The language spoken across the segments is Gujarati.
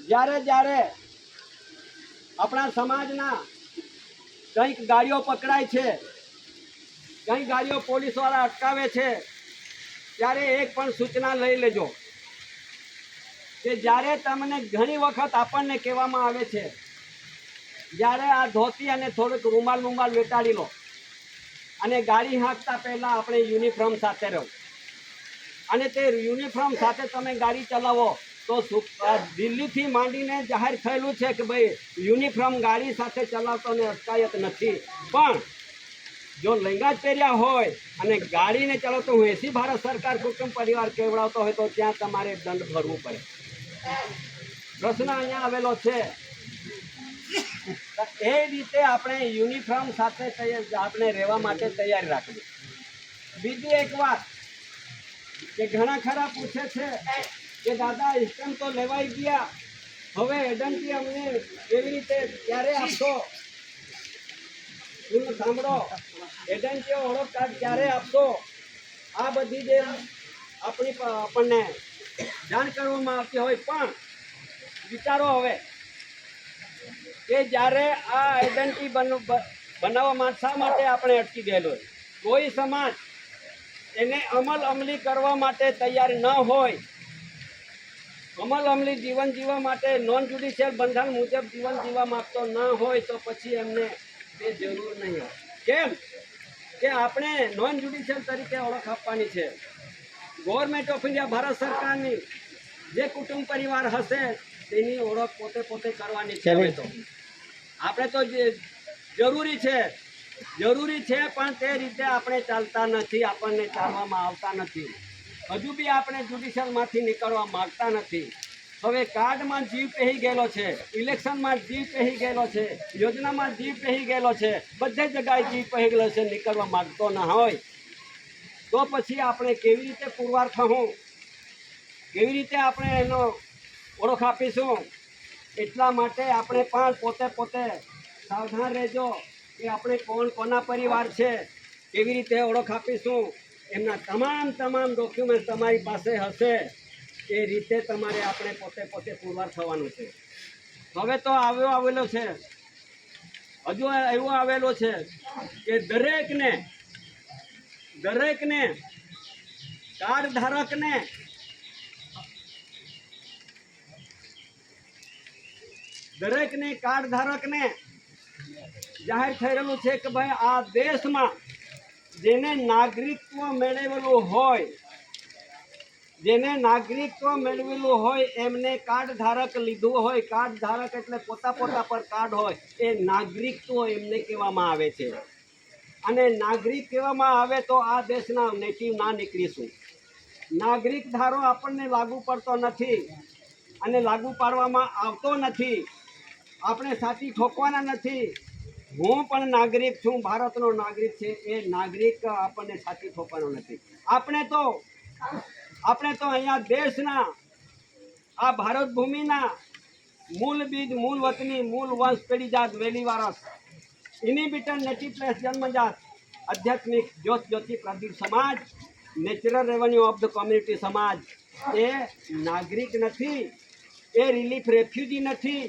જ્યારે જ્યારે આપણા સમાજના કંઈક ગાડીઓ પકડાય છે, કંઈક ગાડીઓ પોલીસવાળા અટકાવે છે, ત્યારે એક પણ સૂચના લઈ લેજો કે જ્યારે તમને ઘણી વખત આપણને કહેવામાં આવે છે જ્યારે આ ધોતી અને થોડુંક રૂમાલ વેટાડી લો અને ગાડી હાંકતા પહેલાં આપણે યુનિફોર્મ સાથે રહો અને તે યુનિફોર્મ સાથે તમે ગાડી ચલાવો તો દિલ્હીથી માંડીને જાહેર થયેલું છે કે ભાઈ યુનિફોર્મ ગાડી સાથે ચલાવતોને અટકાયત નથી, પણ જો લહેંગા પહેર્યા હોય અને ગાડીને ચલાવતો હું એસી ભારત સરકાર કુટુંબ પરિવાર કેવડાવતો હોય તો ત્યાં તમારે દંડ ભરવું પડે. પ્રશ્ન અહીંયા આવેલો છે. એ રીતે આપણે યુનિફોર્મ સાથે આપણે રહેવા માટે તૈયારી રાખવી. બીજી એક વાત કે ઘણા ખરા પૂછે છે કે દાદા ઇસ્ટમ તો લેવાઈ ગયા, હવે એડન્ટી અમને કેવી રીતે ક્યારે આપશો? સાંભળો, એડન્ટીઓ ઓળખ કાર્ડ ક્યારે આપશો? આ બધી જે આપણને જાણ કરવામાં આવતી હોય, પણ વિચારો હવે કે જ્યારે આ આઈડેન્ટિટી બનાવવામાં શા માટે આપણે અટકી ગયેલો? કોઈ સમાજ એને અમલી કરવા માટે તૈયાર ન હોય, અમલી જીવન જીવવા માટે નોન જ્યુડિશિયલ બંધારણ મુજબ જીવન જીવવા માંગતો ન હોય તો પછી એમને તે જરૂર નહીં હોય. કેમ કે આપણે નોન જ્યુડિશિયલ તરીકે ઓળખ આપવાની છે. ગવર્મેન્ટ ઓફ ઇન્ડિયા ભારત સરકારની જે કુટુંબ પરિવાર હશે તેની ઓળખ પોતે કરવાની છે. તો આપણે તો જરૂરી છે પણ તે રીતે આપણે ચાલતા નથી, આપણને ચાલવામાં આવતા નથી. હજુ બી આપણે જ્યુડિશિયલમાંથી નીકળવા માગતા નથી. હવે કાર્ડમાં જીવ પહેરી ગયેલો છે, ઇલેક્શનમાં જીવ પહેરી ગયેલો છે, યોજનામાં જીવ પહેરી ગયેલો છે, બધે જગ્યાએ જીવ પહેરી ગયેલો છે. નીકળવા માગતો ન હોય તો પછી આપણે કેવી રીતે પુરવાર થવું, કેવી રીતે આપણે એનો ઓળખ આપીશું? એટલા માટે આપણે પણ પોતે સાવધાન રહેજો કે આપણે કોના પરિવાર છે, કેવી રીતે ઓળખ આપીશું. એમના તમામ ડોક્યુમેન્ટ તમારી પાસે હશે, એ રીતે તમારે આપણે પોતે પુરવાર થવાનું છે. હવે તો આવેલો છે, હજુ એવું આવેલો છે કે દરેકને કાર્ડ ધારકને જાહેર થઈ રહેલું છે કે ભાઈ આ દેશમાં જેને નાગરિકત્વ મેળવેલું હોય એમને કાર્ડ ધારક લીધું હોય, કાર્ડ ધારક એટલે પોતા પર કાર્ડ હોય, એ નાગરિકત્વ એમને કહેવામાં આવે છે. અને નાગરિક કહેવામાં આવે તો આ દેશના નેટિવ ના નીકળીશું. નાગરિક ધારો આપણને લાગુ પડતો નથી અને લાગુ પાડવામાં આવતો નથી. આપણે સાચી ઠોકવાના નથી. હું પણ નાગરિક છું, ભારતનો નાગરિક છે, એ નાગરિક આપણને સાચી ઠોકવાનો નથી. આપણે તો અહીંયા દેશના આ ભારત ભૂમિના મૂળ બીજ, મૂળ વતની, મૂળ વંશ, પેઢી જાત, વેલી વારસ, ઇનહિબિટેડ નેટિવ પ્લેસ જન્મજાત આધ્યાત્મિક જ્યોતિ પ્રદીપ સમાજ, natural revenue of the community સમાજ એ નાગરિક નથી, એ રિલીફ રેફ્યુજી નથી,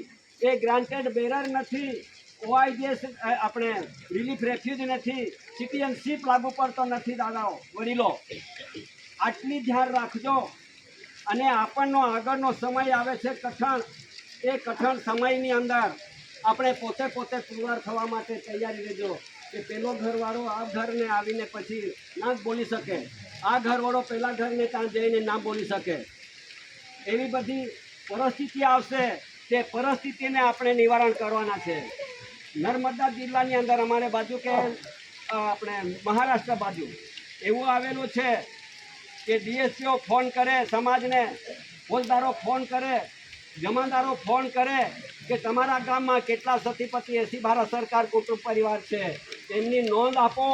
એ ગ્રાન્ટેડ બેરર નથી, ઓઆઈજીએસ આપણે રિલીફ રેફ્યુજી નથી, સિટીઝનશીપ લાગુ પડતો નથી. દાદાઓ વડીલો આટલી ધ્યાન રાખજો. અને આપણનો આગળનો સમય આવે છે કઠણ, એ કઠણ સમયની અંદર આપણે પોતે પુરવાર થવા માટે તૈયારી લેજો. કે પેલો ઘરવાળો આ ઘરને આવીને પછી ના બોલી શકે, આ ઘરવાળો પેલા ઘરને ત્યાં જઈને ના બોલી શકે. એવી બધી પરિસ્થિતિ આવશે, તે પરિસ્થિતિને આપણે નિવારણ કરવાના છે. નર્મદા જિલ્લાની અંદર અમારે બાજુ કે આપણે મહારાષ્ટ્ર બાજુ એવું આવેલું છે કે ડીએસપીઓ ફોન કરે સમાજને, ફોજદારો ફોન કરે, જમાદારો ફોન કરે કે તમારા ગામમાં કેટલા સતીપતિ એસી ભારત સરકાર કુટુંબ પરિવાર છે, એમની નોંધ આપો.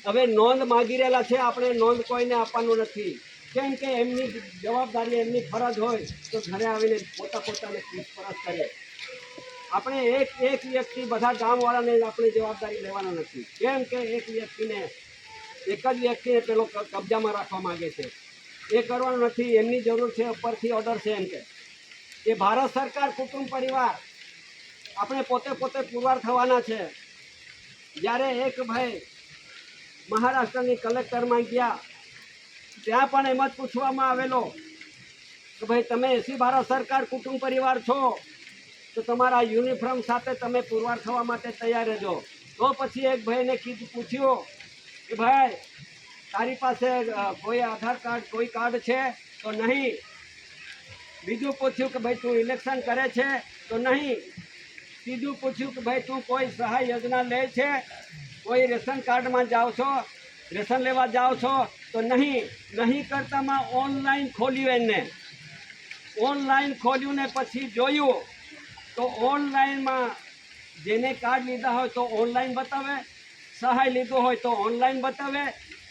હવે નોંધ માગી રહેલા છે, આપણે નોંધ કોઈને આપવાનું નથી. કેમ કે એમની જવાબદારી, એમની ફરજ હોય તો ઘરે આવીને પોતાને પૂછપરછ કરે. આપણે એક વ્યક્તિ બધા ગામવાળાને આપણે જવાબદારી લેવાના નથી. કેમ કે એક જ વ્યક્તિને પેલો કબજામાં રાખવા માગે છે, એ કરવાનું નથી. એમની જરૂર છે, ઉપરથી ઓર્ડર છે એમ કે એ ભારત સરકાર કુટુંબ પરિવાર આપણે પોતે પુરવાર થવાના છે. જ્યારે એક ભાઈ મહારાષ્ટ્રની કલેક્ટરમાં ગયા, ત્યાં પણ એમ જ પૂછવામાં આવેલો કે ભાઈ તમે એસી ભારત સરકાર કુટુંબ પરિવાર છો તો તમારા યુનિફોર્મ સાથે તમે પુરવાર થવા માટે તૈયાર રહેજો. તો પછી એક ભાઈને પૂછ્યું કે ભાઈ તારી પાસે કોઈ આધાર કાર્ડ કોઈ કાર્ડ છે તો નહીં. બીજું પૂછ્યું કે ભાઈ તું ઇલેક્શન કરે છે તો નહીં. ત્રીજું પૂછ્યું કે ભાઈ તું કોઈ સહાય યોજના લે છે, કોઈ રેશન કાર્ડમાં જાઓ છો, રેશન લેવા જાઓ છો તો નહીં કરતામાં ઓનલાઈન ખોલ્યું. એને ઓનલાઈન ખોલ્યું ને પછી જોયું તો ઓનલાઈનમાં જેને કાર્ડ લીધા હોય તો ઓનલાઈન બતાવે, સહાય લીધો હોય તો ઓનલાઈન બતાવે,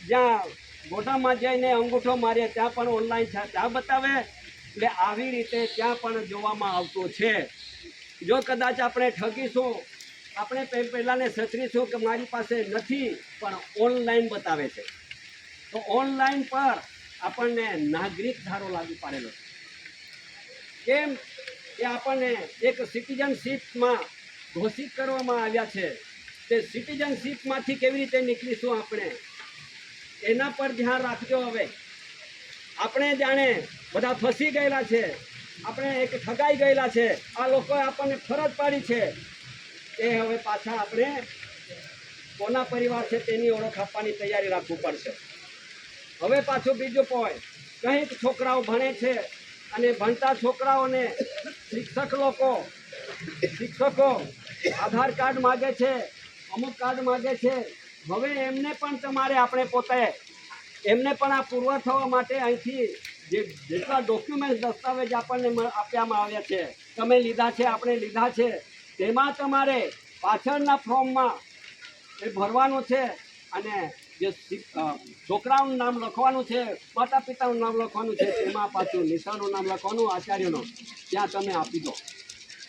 જ્યાં ગોડામાં જઈને અંગૂઠો મારીએ ત્યાં પણ ઓનલાઈન ત્યાં બતાવે. એટલે આવી રીતે ત્યાં પણ જોવામાં આવતું છે. જો કદાચ આપણે ઠગીશું, આપણે પહેલાંને સચરીશું કે મારી પાસે નથી પણ ઓનલાઈન બતાવે છે, તો ઓનલાઈન પર આપણને નાગરિક ધારો લાગુ પાડેલો છે. કેમ કે આપણને એક સિટીઝનશીપમાં ઘોષિત કરવામાં આવ્યા છે. તે સિટીઝનશીપમાંથી કેવી રીતે નીકળીશું આપણે, એના પર ધ્યાન રાખજો. હવે આપણે જાણે બધા ફસી ગયેલા છે, આપણે એક ઠગાઈ ગયેલા છે, આ લોકોએ આપણને ફરજ પાડી છે, એ હવે પાછા આપણે કોના પરિવાર છે તેની ઓળખ આપવાની તૈયારી રાખવું પડશે. હવે પાછું બીજું પોઈન્ટ, કંઈક છોકરાઓ ભણે છે અને ભણતા છોકરાઓને શિક્ષકો આધાર કાર્ડ માગે છે, અમુક કાર્ડ માગે છે. હવે એમને પણ તમારે આપણે પોતે એમને પણ આ પુરવાર થવા માટે અહીંથી જેટલા ડોક્યુમેન્ટ દસ્તાવેજ આપણને આપવામાં આવ્યા છે, તમે લીધા છે, આપણે લીધા છે, તેમાં તમારે પાછળના ફોર્મમાં એ ભરવાનું છે અને જે છોકરાઓનું નામ લખવાનું છે, માતા પિતાનું નામ લખવાનું છે, તેમાં પાછું નિશાળનું નામ લખવાનું, આચાર્યનું, ત્યાં તમે આપી દો.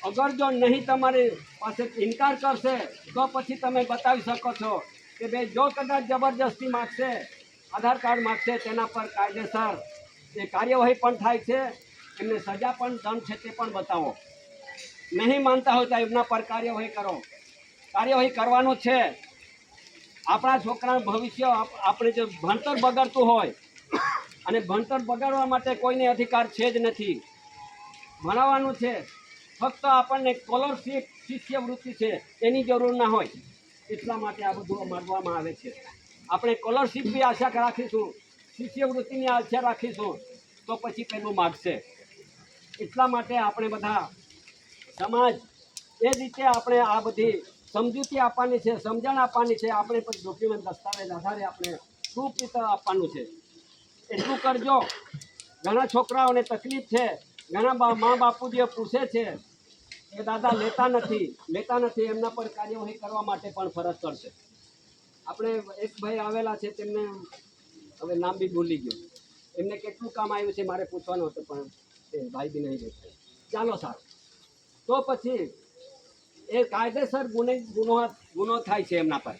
અગર જો નહીં તમારી પાસે ઇનકાર કરશે તો પછી તમે બતાવી શકો છો કે ભાઈ જો કદાચ જબરજસ્તી માગશે, આધાર કાર્ડ માગશે, તેના પર કાયદેસર એ કાર્યવાહી પણ થાય છે, એમને સજા પણ દંડ છે તે પણ બતાવો. નહીં માનતા હોય તો એમના પર કાર્યવાહી કરો. કાર્યવાહી કરવાનું છે. આપણા છોકરાનું ભવિષ્ય, આપણે જે ભણતર બગડતું હોય, અને ભણતર બગાડવા માટે કોઈને અધિકાર છે જ નથી, ભણાવવાનું છે. ફક્ત આપણને સ્કોલરશીપ શિષ્યવૃત્તિ છે એની જરૂર ના હોય, એટલા માટે આ બધું માનવામાં આવે છે. આપણે સ્કોલરશીપ બી આશા રાખીશું, શિષ્યવૃત્તિની આશા રાખીશું તો પછી પેલું માગશે. એટલા માટે આપણે બધા સમાજ એ રીતે આપણે આ બધી સમજૂતી આપવાની છે, સમજણ આપવાની છે. આપણે પણ ડોક્યુમેન્ટ દસ્તાવેજ આધારે આપણે પ્રૂફ રીતે આપવાનું છે. એટલું કરજો. ઘણા છોકરાઓને તકલીફ છે, ઘણા મા બાપુજીઓ પૂછે છે કે દાદા લેતા નથી, એમના પર કાર્યવાહી કરવા માટે પણ ફરજ કરશે. આપણે એક ભાઈ આવેલા છે, તેમને હવે નામ બી ભૂલી ગયો, એમને કેટલું કામ આવ્યું છે મારે પૂછવાનું હતું પણ એ ભાઈ બી નહીં દેખાય. ચાલો સારું, તો પછી એ કાયદેસર ગુનો થાય છે એમના પર.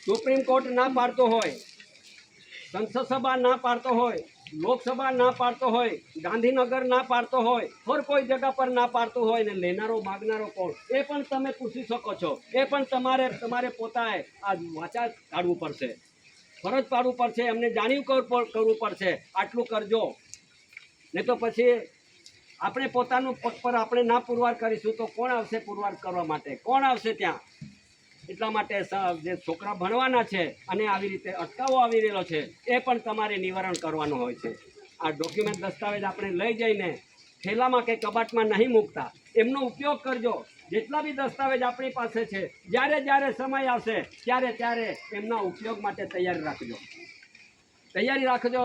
સુપ્રીમ કોર્ટ ના પાડતો હોય, સંસદ સભા ના પાડતો હોય, લોકસભા ના પાડતો હોય, ગાંધીનગર ના પાડતો હોય, और કોઈ જગ્યા પર ના પાડતું હોય ને લેનારો માગનારો કોણ એ પણ તમે પૂછી શકો છો. એ પણ તમારે પોતાએ આ વાચા કાઢવું પડશે, ફરજ પાડવું પડશે, એમને જાણ્યું કરવું પડશે. આટલું કરજો, નહીં તો પછી આપણે પોતાનું પગ પર આપણે ના પુરવાર કરીશું તો કોણ આવશે પુરવાર કરવા માટે, કોણ આવશે ત્યાં? એટલા માટે જે છોકરા ભણવાના છે અને આવી રીતે અટકાવો આવી રહેલો છે એ પણ તમારે નિવારણ કરવાનું હોય છે. આ ડોક્યુમેન્ટ દસ્તાવેજ આપણે લઈ જઈને થેલામાં કે કબાટમાં નહીં મૂકતા, એમનો ઉપયોગ કરજો. જેટલા બી દસ્તાવેજ આપણી પાસે છે, જ્યારે સમય આવશે ત્યારે એમના ઉપયોગ માટે તૈયારી રાખજો.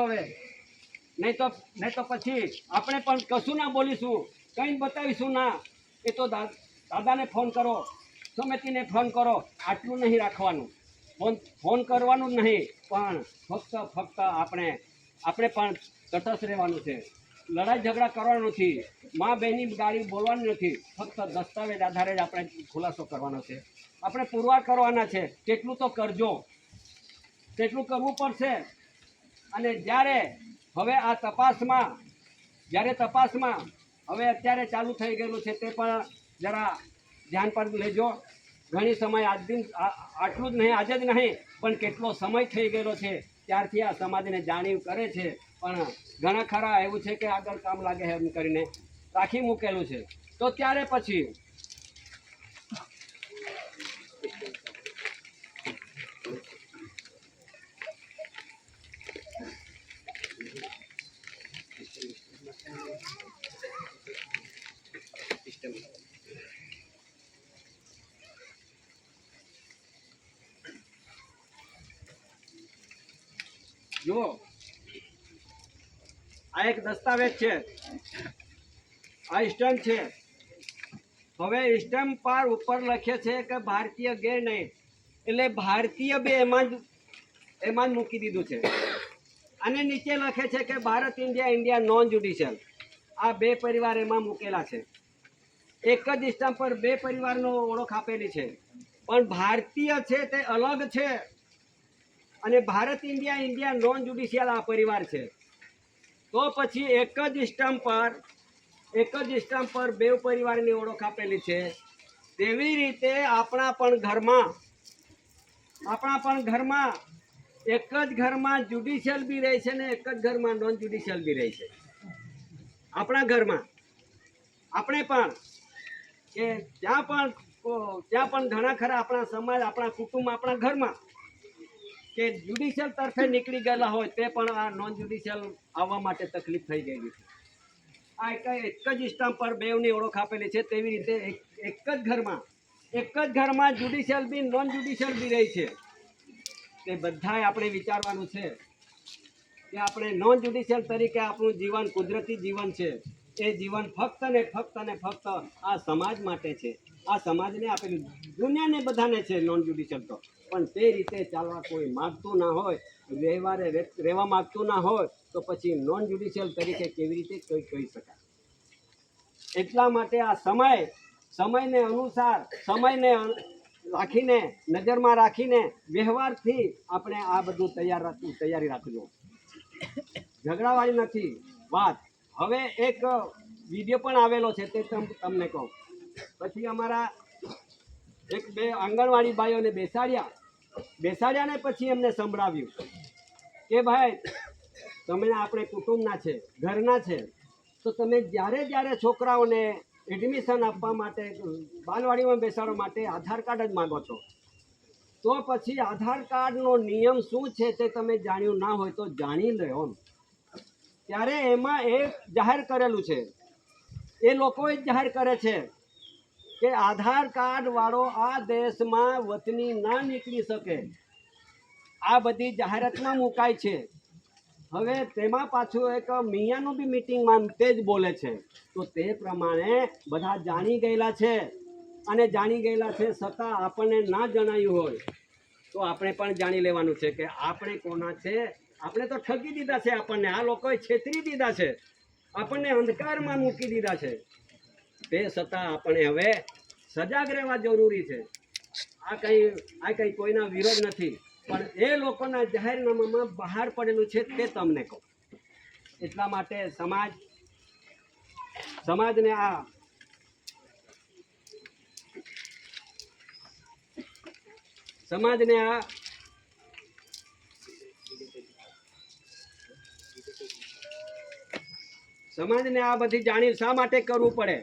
હવે નહીં તો પછી આપણે પણ કશું ના બોલીશું, કંઈ બતાવીશું ના. એ તો દાદાને ફોન કરો, સમિતિને ફોન કરો, આટલું નહીં રાખવાનું. ફોન કરવાનું જ નહીં, પણ ફક્ત આપણે પણ તટસ્થ રહેવાનું છે. લડાઈ ઝઘડા કરવાનો નથી, મા બહેની ગાડી બોલવાની નથી. ફક્ત દસ્તાવેજ આધારે જ આપણે ખુલાસો કરવાનો છે. આપણે પુરવાર કરવાના છે. તેટલું તો કરજો, તેટલું કરવું પડશે. અને જ્યારે હવે આ તપાસમાં હવે અત્યારે ચાલુ થઈ ગયેલું છે તે પણ જરા ધ્યાન પર લેજો. ઘણી સમય આજ દિન આટલું જ નહીં, આજે જ નહીં પણ કેટલો સમય થઈ ગયેલો છે ત્યારથી આ સમાજને જાણીવ કરે છે, પણ ઘણા ખરા એવું છે કે આગળ કામ લાગે એમ કરીને રાખી મૂકેલું છે. તો ત્યારે પછી જુઓ, આ એક દસ્તાવેજ છે, આ સ્ટેમ્પ છે. હવે સ્ટેમ્પ પર ઉપર લખે છે કે ભારતીય ગેર નહીં, એટલે ભારતીય બે એમાં જ મૂકી દીધું છે. અને નીચે લખે છે કે ભારત ઇન્ડિયા નોન જ્યુડિશિયલ. આ બે પરિવાર એમાં મૂકેલા છે. એક જ સ્ટેમ્પ પર બે પરિવારનો ઓળખ આપેલી છે, પણ ભારતીય છે તે અલગ છે અને ભારત ઇન્ડિયા નોન જ્યુડિશિયલ આ પરિવાર છે. તો પછી એક જ સ્ટેમ્પ પર બે પરિવારની ઓળખ આપેલી છે. તેવી રીતે આપણા પણ ઘરમાં એક જ ઘરમાં જ્યુડિશિયલ બી રહે છે ને એક જ ઘરમાં નોન જ્યુડિશિયલ બી રહે છે. આપણા ઘરમાં આપણે પણ કે ત્યાં પણ ઘણા ખરા આપણા સમાજ, આપણા કુટુંબ, આપણા ઘરમાં કે જ્યુડિશિયલ તરફે નીકળી ગયેલા હોય તે પણ આ નોન જ્યુડિશિયલ આવવા માટે તકલીફ થઈ ગયેલી છે. આ એક જ સ્ટેમ્પ પર બેવની ઓળખ આપેલી છે. તેવી રીતે એક જ ઘરમાં જ્યુડિશિયલ બી નોન જ્યુડિશિયલ બી રહી છે. તે બધાએ આપણે વિચારવાનું છે કે આપણે નોન જ્યુડિશિયલ તરીકે આપણું જીવન, કુદરતી જીવન છે, એ જીવન ફક્ત ને ફક્ત આ સમાજ માટે છે. આ સમાજને આપેલું, દુનિયાને બધાને છે નોન જ્યુડિશિયલ તો, પણ તે રીતે ચાલવા કોઈ માગતું ના હોય, રહેવા માગતું ના હોય તો પછી નોન જ્યુડિશિયલ તરીકે કેવી રીતે કહી શકાય. એટલા માટે આ સમયને અનુસાર, સમયને રાખીને, નજરમાં રાખીને, વ્યવહારથી આપણે આ બધું તૈયારી રાખજો. ઝઘડાવાળી નથી વાત. હવે એક વિડીયો પણ આવેલો છે તે તમને કહું. પછી અમારા એક બે આંગણવાડી ભાઈઓને બેસાડ્યા ને પછી એમને સંભળાવ્યું કે ભાઈ, તમે આપણે કુટુંબના છે, ઘરના છે, તો તમે જ્યારે છોકરાઓને એડમિશન આપવા માટે, બાલવાડીમાં બેસાડવા માટે આધાર કાર્ડ જ માગો છો, તો પછી આધાર કાર્ડનો નિયમ શું છે તે તમે જાણ્યું ના હોય તો જાણી લો. ત્યારે એમાં એક જાહેર કરેલું છે, એ લોકો જ જાહેર કરે છે કે આધાર કાર્ડ વાળો આ દેશમાં વતની ના નીકળી શકે. આ બધી જાહેરાતમાં મુકાય છે. હવે તેમાં પાછું એક મિયાનું બી મિટિંગમાં તે જ બોલે છે. તો તે પ્રમાણે બધા જાણી ગયેલા છે, અને જાણી ગયેલા છે છતાં આપણને ના જણાયું હોય તો આપણે પણ જાણી લેવાનું છે કે આપણે કોના છે. આપણે તો ઠગી દીધા છે, આપણને આ લોકોએ છેતરી દીધા છે, આપણને અંધકારમાં મૂકી દીધા છે. તે છતાં આપણે હવે સજાગ રહેવા જરૂરી છે. આ કંઈ કોઈના વિરોધ નથી, પણ એ લોકોના જાહેરનામામાં બહાર પડેલું છે તે તમને કહું. એટલા માટે સમાજને આ બધી જાણી શા માટે કરવું પડે.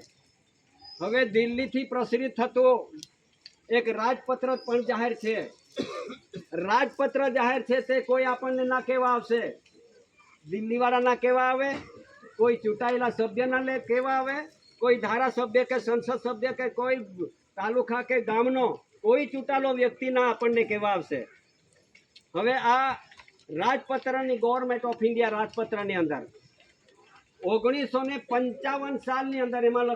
હવે દિલ્હીથી પ્રસારિત થતું એક રાજપત્ર પણ જાહેર છે. રાજપત્ર જાહેર છે તે કોઈ આપણને ના કહેવા આવશે, દિલ્હીવાળા ના કહેવા આવે, કોઈ ચૂંટાયેલા સભ્ય ના કહેવા આવે, કોઈ ધારાસભ્ય કે સંસદ સભ્ય કે કોઈ તાલુકા કે ગામનો કોઈ ચૂંટાયેલો વ્યક્તિ ના આપણને કહેવા આવશે. હવે આ રાજપત્રની, ગવર્મેન્ટ ઓફ ઇન્ડિયા રાજપત્રની અંદર 1955 સાલની અંદર એમાં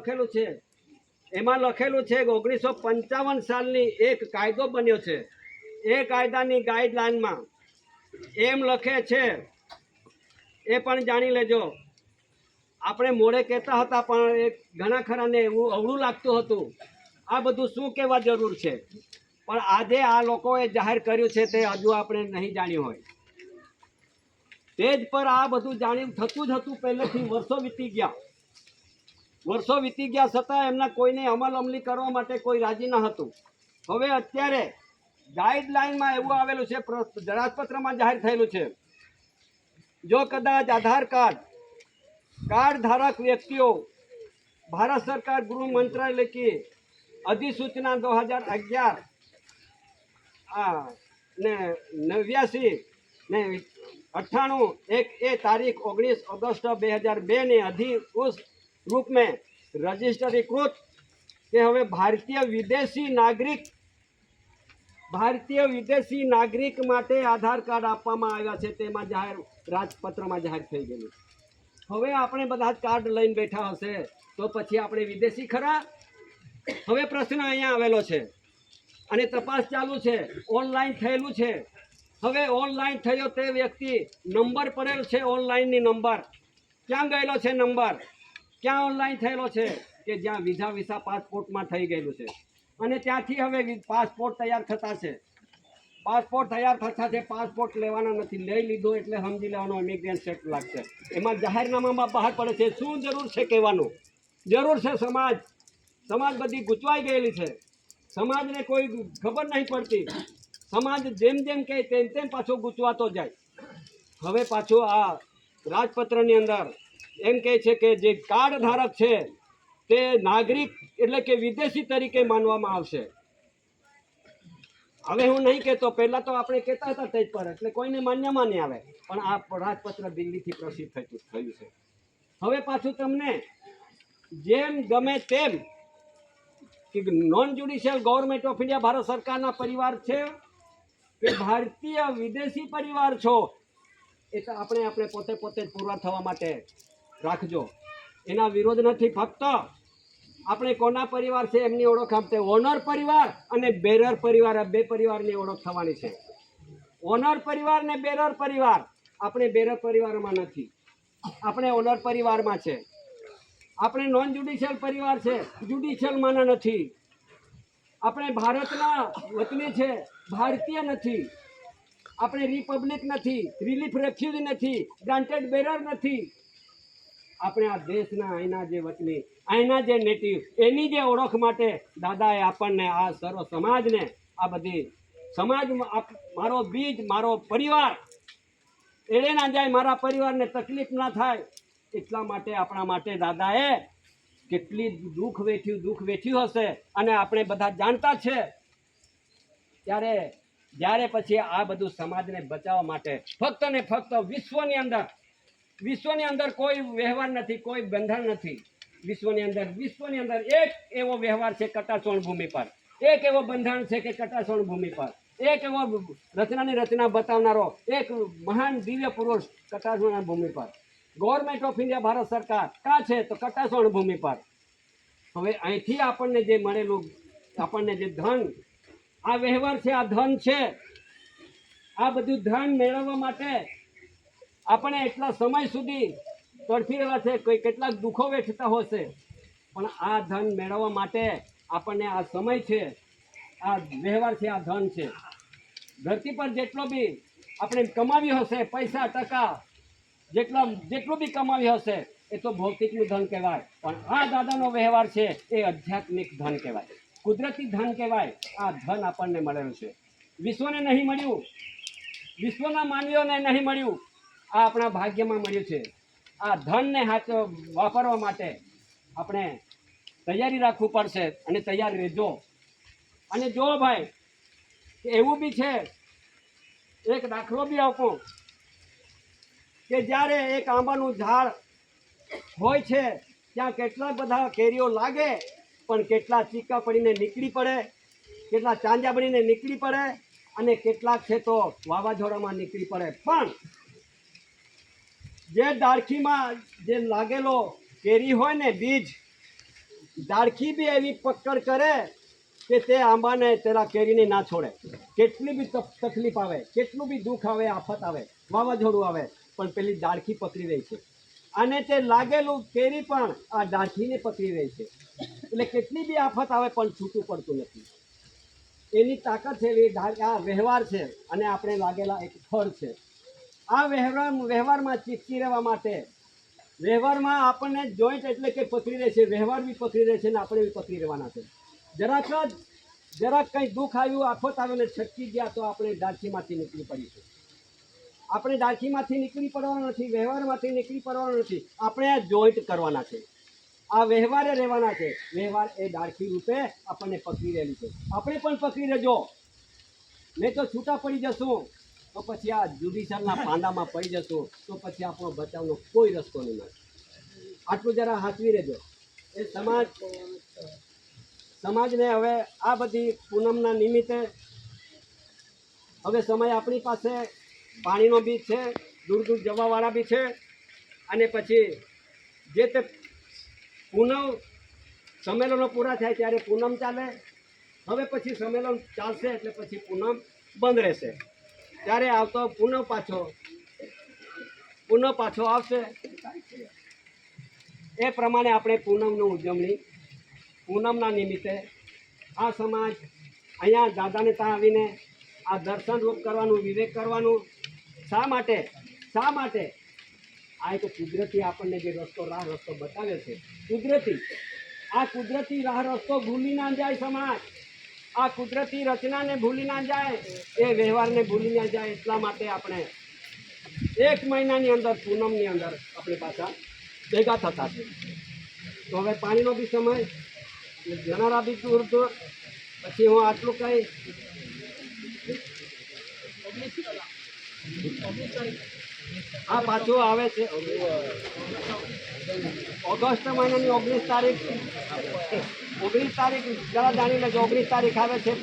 લખેલું છે કે 1955 સાલની એક કાયદો બન્યો છે. એ કાયદાની ગાઈડલાઈનમાં એમ લખે છે, એ પણ જાણી લેજો. આપણે મોડે કહેતા હતા પણ એ ઘણા ખરાને એવું અવળું લાગતું હતું. આ બધું શું કહેવા જરૂર છે, પણ આજે આ લોકોએ જાહેર કર્યું છે તે હજુ આપણે નહીં જાણ્યું હોય. તેજ પર આ બધું જાણ્યું થતું જ હતું પહેલેથી, વર્ષો વીતી ગયા. વર્ષો વીતી ગયા છતાં એમના કોઈને અમલી કરવા માટે કોઈ રાજી ન હતું. હવે અત્યારે ગાઈડલાઈનમાં એવું આવેલું છે, દરાજપત્રમાં જાહેર થયેલું છે, જો કદાચ આધાર કાર્ડ ધારક વ્યક્તિઓ भारत सरकार गृह मंत्रालय की अधिसूचना 2011 ने 89 ने 98 तारीख 19 अगस्त 2002 ने अधिकृत रूप में रजिस्टरीकृत के हवे भारतीय विदेशी नागरिक माटे आधार कार्ड आपवामां आव्या छे। तेमां जाहेर राजपत्रमां जाहेर थई गेलुं। हवे आपणे बधा कार्ड लईने बैठा हशे तो पछी आपणे विदेशी खरा? हवे प्रश्न अहींया आवेलो छे अने तपास चालू छे, ऑनलाइन थयेलुं छे। हवे ऑनलाइन थयो ते व्यक्ति नंबर पड़ेल छे, ऑनलाइन नी नंबर क्यां गयेलो छे? नंबर क्यां ऑनलाइन थयेलो छे के ज्यां वीसा पासपोर्टमां थई गयेलुं छे अने त्यांथी हवे पासपोर्ट तैयार थता छे। पासपोर्ट तैयार थता छे, पासपोर्ट लेवाना नथी, लई लीधो एटले समजी लेवानो इमिग्रेशन चेक लागशे। एमां जाहेरनामामां बहार पड़े छे। शुं जरूर छे कहेवानुं? जरूर है समाज बधी गूंचवाई गयेली है। समाज ने कोई खबर नहीं पड़ती। समाज जेम जेम कहे तेम तेम पाछो गूंचवातो जाए। हवे पाछो आ राजपत्रनी अंदर एम कहे छे के जे कार्ड धारक छे ते नागरिक एटले के विदेशी तरीके मानवामां आवशे। हवे हूँ नहीं कहतो, पहला तो आपणे कहेता हता तेज पर एटले कोईने मान्यमां नहीं आवे, पण आ राजपत्र दिल्हीथी प्रसिद्ध थयुं छे। हवे पाछुं तमने जेम गमे तेम कि non judicial government of India Bharat सरकारना परिवार छे कि भारतीय विदेशी परिवार छो ए तो आपणे आपणे पोते पोते पूरा थवा माटे राखजो। एना विरोध नथी, फक्त आपणे कोना परिवार छे एमनी ओळख आपते। ओनर परिवार अने बेरर परिवार आ बे परिवारनी ओळख थवानी छे। ओनर परिवार ने बेरर परिवार, आपणे बेरर परिवारमां नथी, आपणे ओनर परिवारमां छे। આપણે નોન જ્યુડિશિયલ પરિવાર છે, જ્યુડિશિયલ માના નથી। આપણે ભારતના વતની છે, ભારતીય નથી। આપણે રિપબ્લિક નથી, રિલીફ રેફ્યુજી નથી, ગ્રાન્ટેડ બેરર નથી। આપણે આ દેશના અહીંના જે વતની, અહીંના જે નેટિવ, એની જે ઓળખ માટે દાદાએ આપણને આ સર્વ સમાજને આ બધી સમાજ મારો બીજ, મારો પરિવાર એળે ના જાય, મારા પરિવારને તકલીફ ના થાય એટલા માટે આપણા માટે દાદાએ કેટલી દુઃખ વેઠ્યું હશે અને આપણે બધા જાણતા છે। ત્યારે જ્યારે પછી આ બધું સમાજને બચાવવા માટે ફક્ત ને ફક્ત વિશ્વની અંદર કોઈ વ્યવહાર નથી, કોઈ બંધન નથી। વિશ્વની અંદર એક એવો વ્યવહાર છે કટાસોણ ભૂમિ પર, એક એવો બંધન છે કે કટાસોણ ભૂમિ પર, એક એવો રચનાની રચના બતાવનારો એક મહાન દિવ્ય પુરુષ કટાસોણ ભૂમિ પર। गवर्नमेंट ऑफ इंडिया भारत सरकार का है तो कटासोण भूमि पर। हवे अहींथी आपणने जे मळेलुं, आपणने जे धन आ व्यवहार छे, आ धन छे, आ बधुं धन मेळववा माटे आपणे एटला समय सुधी तड़फी रहेला छे, कोई केटलाक दुखो वेठता होशे, पण आ धन मेळववा माटे आपणने आ समय छे, आ व्यवहार छे, आ धन छे। धरती पर जेटलो बी आपणे कमाव्यो हशे पैसा टका, जेटલું બી કમાવ્યું હશે એ તો ભૌતિકનું ધન કહેવાય, પણ આ દાદાનો વ્યવહાર છે એ આધ્યાત્મિક ધન કહેવાય, કુદરતી ધન કહેવાય। આ ધન આપણને મળેલું છે, વિશ્વને નહીં મળ્યું, વિશ્વના માનવીઓને નહીં મળ્યું, આ આપણા ભાગ્યમાં મળ્યું છે। આ ધનને વાપરવા માટે આપણે તૈયારી રાખવું પડશે અને તૈયાર રહેજો। અને જો ભાઈ એવું બી છે, એક દાખલો બી આપું કે જ્યારે એક આંબાનું ઝાડ હોય છે ત્યાં કેટલા બધા કેરીઓ લાગે પણ કેટલા ચીકા પડીને નીકળી પડે, કેટલા ચાંજા બનીને નીકળી પડે અને કેટલાક છે તો વાવાઝોડામાં નીકળી પડે। પણ જે ડાળખીમાં જે લાગેલો કેરી હોય ને બીજ, ડાળખી બી એવી પકડ કરે કે તે આંબાને તેના કેરીને ના છોડે। કેટલી બી તકલીફ આવે, કેટલું બી દુઃખ આવે, આફત આવે, વાવાઝોડું આવે, પણ પેલી ડાળખી પકડી રહી છે અને તે લાગેલું કેરી પણ આ ડાળખીને પકડી રહી છે। એટલે કેટલી બી આફત આવે પણ છૂટું પડતું નથી। એની તાકાત છે, આ વ્યવહાર છે અને આપણે લાગેલા એક ફળ છે। આ વ્યવહારમાં ચીપકી રહેવા માટે વ્યવહારમાં આપણને જોઈન્ટ એટલે કે પકડી રહે છે, વ્યવહાર બી પકડી રહે છે ને આપણે બી પકડી રહેવાના છે. જરાક કંઈ દુઃખ આવ્યું, આફત આવ્યો ને છટકી ગયા તો આપણે ડાળખીમાંથી નીકળી પડીશું. આપણે ડાળખીમાંથી નીકળી પડવાનું નથી, વ્યવહારમાંથી નીકળી પડવાનું નથી, આપણે આ જોઈન્ટ કરવાના છે, આ વ્યવહારે રહેવાના છે. વ્યવહાર એ ડાળખી રૂપે આપણને પકડી રહેલી છે. આપણે પણ પકડી રહેજો, નહીં તો છૂટા પડી જશું તો પછી આ જ્યુડિશિયલના પાંદામાં પડી જશું તો પછી આપણો બચાવનો કોઈ રસ્તો નહીં મળે. આટલું જરા હાચવી રહેજો. એ સમાજને હવે આ બધી પૂનમના નિમિત્તે હવે સમય આપણી પાસે પાણીનો બી છે, દૂર દૂર જવાવાળા બી છે, અને પછી જે તે પૂનમ સંમેલનો પૂરા થાય ત્યારે પૂનમ ચાલે. હવે પછી સંમેલન ચાલશે એટલે પછી પૂનમ બંધ રહેશે. ત્યારે આવતો પૂનમ પાછો આવશે. એ પ્રમાણે આપણે પૂનમની ઉજવણી, પૂનમના નિમિત્તે આ સમાજ અહીંયા દાદાને ત્યાં આવીને આ દર્શન રૂપ કરવાનું, વિવેક કરવાનું. શા માટે? આ એક કુદરતી આપણને જે રાહ રસ્તો બતાવ્યો છે, કુદરતી રાહ રસ્તો ભૂલી ના જાય સમાજ. આ કુદરતી રચનાને ભૂલી ના જાય, એ વ્યવહારને ભૂલી ના જાય. એટલા માટે આપણે 1 મહિનાની અંદર પૂનમની અંદર આપણે પાછા ભેગા થતા છે. તો હવે પાણીનો બી સમય, જનારા બી દૂર પછી હું આટલું કહી આ પાછું આવે છે ઓગસ્ટ મહિનાની 19 તારીખ જરા જાણી લેજો. 19 તારીખ આવે છે.